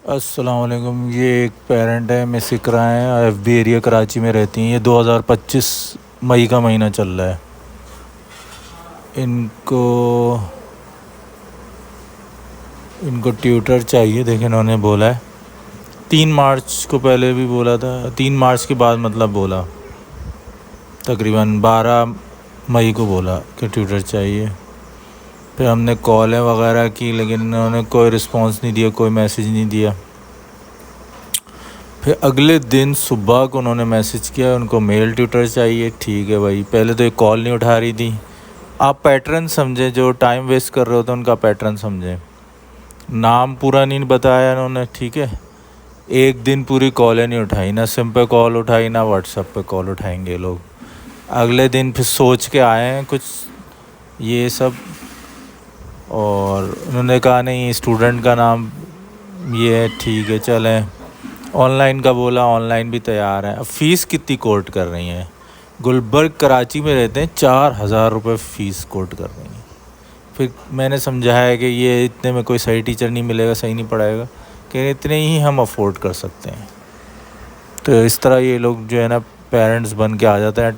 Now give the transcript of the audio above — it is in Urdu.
السلام علیکم. یہ ایک پیرنٹ ہے، مس اقرا ہیں، ایف بی ایریا کراچی میں رہتی ہیں. یہ 2025 مئی کا مہینہ چل رہا ہے. ان کو ٹیوٹر چاہیے. دیکھیں انہوں نے بولا ہے 3 مارچ کو، پہلے بھی بولا تھا 3 مارچ کے بعد مطلب بولا، تقریباً 12 مئی کو بولا کہ ٹیوٹر چاہیے. پھر ہم نے کالیں وغیرہ کی لیکن انہوں نے کوئی رسپانس نہیں دیا، کوئی میسیج نہیں دیا. پھر اگلے دن صبح کو انہوں نے میسیج کیا ان کو میل ٹیوٹر چاہیے. ٹھیک ہے بھائی. پہلے تو ایک کال نہیں اٹھا رہی تھی. آپ پیٹرن سمجھیں، جو ٹائم ویسٹ کر رہے ہوتے ہیں ان کا پیٹرن سمجھیں. نام پورا نہیں بتایا انہوں نے. ٹھیک ہے، ایک دن پوری کالیں نہیں اٹھائی، نہ سم پہ کال اٹھائی نہ واٹس ایپ پہ کال اٹھائیں گے لوگ. اگلے دن پھر سوچ کے آئے ہیں کچھ یہ سب، اور انہوں نے کہا نہیں اسٹوڈنٹ کا نام یہ ہے. ٹھیک ہے چلیں. آن لائن کا بولا، آن لائن بھی تیار ہے. اب فیس کتنی کوٹ کر رہی ہیں؟ گلبرگ کراچی میں رہتے ہیں، 4,000 روپے فیس کوٹ کر رہی ہیں. پھر میں نے سمجھایا کہ یہ اتنے میں کوئی صحیح ٹیچر نہیں ملے گا، صحیح نہیں پڑھائے گا، کہ اتنے ہی ہم افورڈ کر سکتے ہیں. تو اس طرح یہ لوگ جو ہے نا پیرنٹس بن کے آ جاتے ہیں.